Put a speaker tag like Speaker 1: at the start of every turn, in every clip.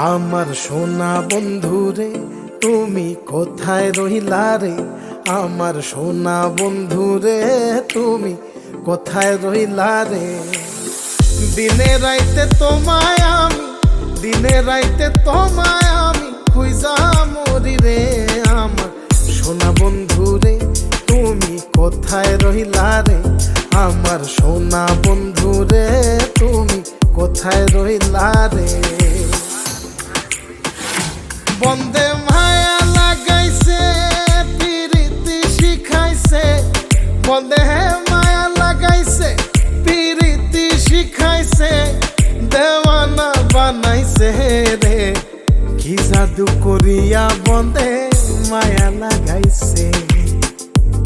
Speaker 1: আমার সোনা বন্ধুরে তুমি কোথায় রহিলা রে? আমার সোনা বন্ধুরে তুমি কোথায় রহিলা রে? দিনে রাইতে তোমায় আমি, দিনে রাইতে তোমায় আমি খুঁজা মরি রে। আমার সোনা বন্ধুরে তুমি কোথায় রহিলা রে? আমার সোনা বন্ধুরে তুমি কোথায় রহিলা রে? বন্দে মায়া লাগাইছে পিরিতি শিখাইছে, বন্দে মায়া লাগাইছে পিরিতি শিখাইছে, দেওয়ানা বানাইছে রে। কি জাদু করিয়া বন্দে মায়া লাগাইছে,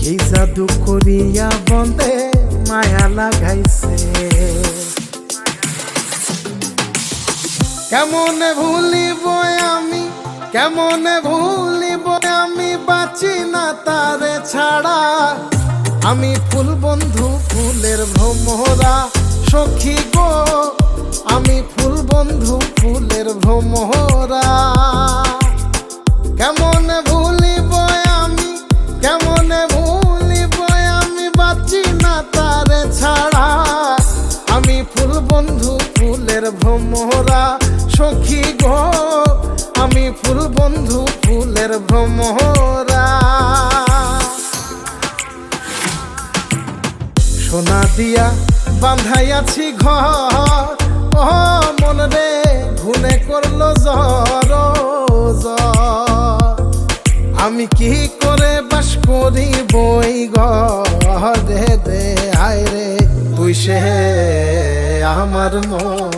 Speaker 1: কি জাদু করিয়া বন্দে মায়া লাগাইছে। কেমনে ভুলিব আমি, কেমনে ভুলিব আমি, বাঁচি না তারে ছাড়া। আমি ফুল বন্ধু ফুলের ভ্রমরা সখী গো, আমি ফুল বন্ধু ফুলের ভ্রমরা। কেমনে ভুলিব আমি, কেমনে ভুলিব আমি, বাঁচি না তারে ছাড়া। আমি ফুল বন্ধু ফুলের ভ্রমরা সখী গো, আমি ফুল বন্ধু ফুলের ভ্রমরা। সোনা দিয়া বাঁধাইয়াছি ঘর, ও মন রে ঘুনে করলো জ্বর জ্বর। আমি কি করে বাস করি বই ঘরে দে আয় রে, তুই সে আমার মন,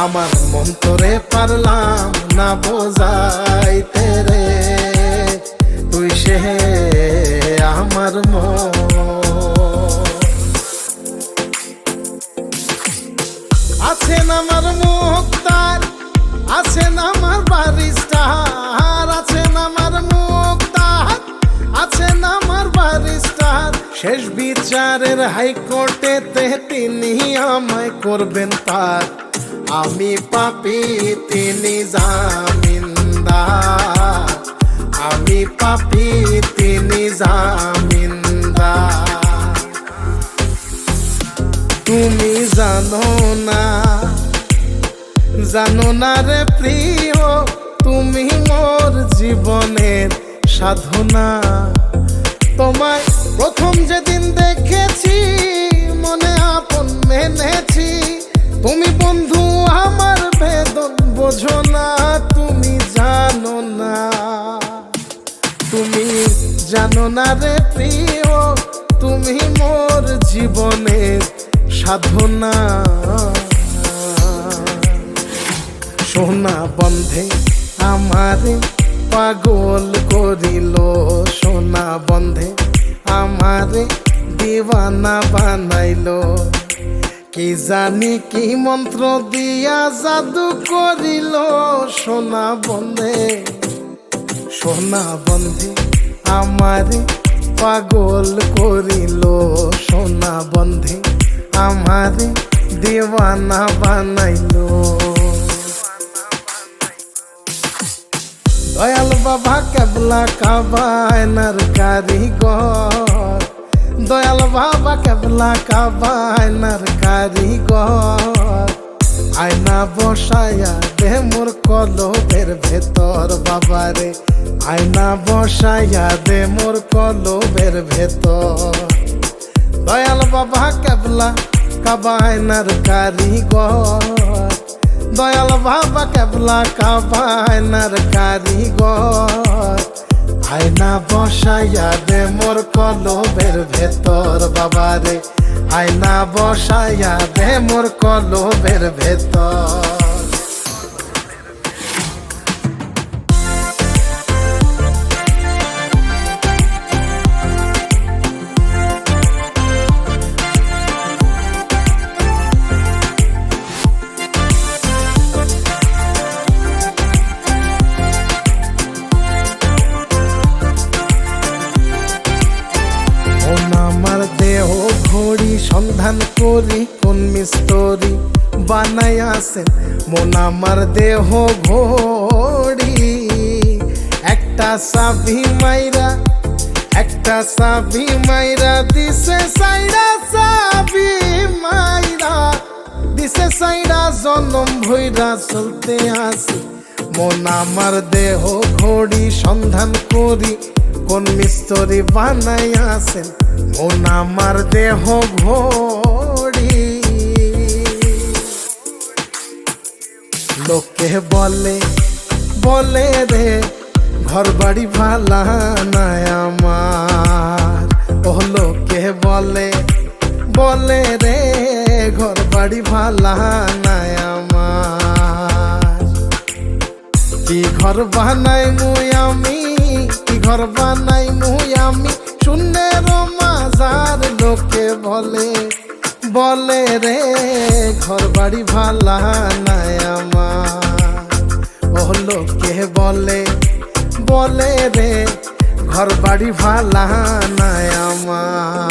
Speaker 1: আমার মন তোরে পারলাম না বোঝাইতে রে। তুই সে আমার মন। আছেন আমার মুক্তার, আছেন আমার বারিস্টার, আছেন আমার মুক্তার, আছেন আমার বারিস্টার। শেষ বিচারের হাইকোর্টেতে তিনি আমায় করবেন পার। আমি পাপী তিনি জামিনদার, আমি পাপী তিনি জামিনদার। তুমি জানো না, জানো না রে প্রিয়, তুমি মোর জীবনের সাধনা। তোমায় প্রথম যেদিন দেখেছি মনে আপন মেনেছি। তুমি বন্ধু আমার বেদন বোঝো না, তুমি জানো না, তুমি জানো না রে প্রিয়, তুমি মোর জীবনের সাধনা। সোনা বন্ধে আমারে পাগল করিল, সোনা বন্ধে আমারে দিওয়ানা বানাইল। কি জানি কি মন্ত্র দিয়া জাদু করিল সোনা বন্ধে, সোনা বন্ধে আমারে পাগল করিল, সোনা বন্ধে আমারে দিওয়ানা বানাইল। দয়াল বাবা কেবলা কাবায়নার কারিগর, দয়াল বাবা কেবলা কাবায়নার কারিগর। আয়না বসায়া দে মোর কলবের ভেতর বাবারে, আয়না বসায়া দে মোর কলবের ভেতর। দয়াল বাবা কেবলা কাবায়নার কারিগর, দয়াল বাবা কেবলা কাবায়নার কারিগর। আয়না বসাইয়া দে মোর কলবের ভেতর বাবারে, আয়না বসাইয়া দে মোর কলবের ভেতর। সন্ধান করি কোন মিস্তরি বান বানাইয়াছেন মন আমার দেহ ঘড়ি। একটা চাবি মাইরা দিছে সাইরা, চাবি মাইরা দিছে সাইরা, জনম ভইরা চলতে আসি মন আমার দেহ ঘড়ি। সন্ধান করি কোন মিস্ত্রি বানাইয়াছেন মন আমার দেহ ঘড়ি। লোকে বলে রে ঘর বাড়ি ভালা নাই আমার। ও লোকে বলে রে ঘর বাড়ি ভালা নাই আমার। কি ঘর বানাই মুই আমি, কি ঘর বানাই মুই আমি, শূন্যের মাজার। লোকে বলে রে ঘর বাড়ি ভালা নাই আমার। ও লোকে বলে রে ঘর বাড়ি ভালা নাই আমার।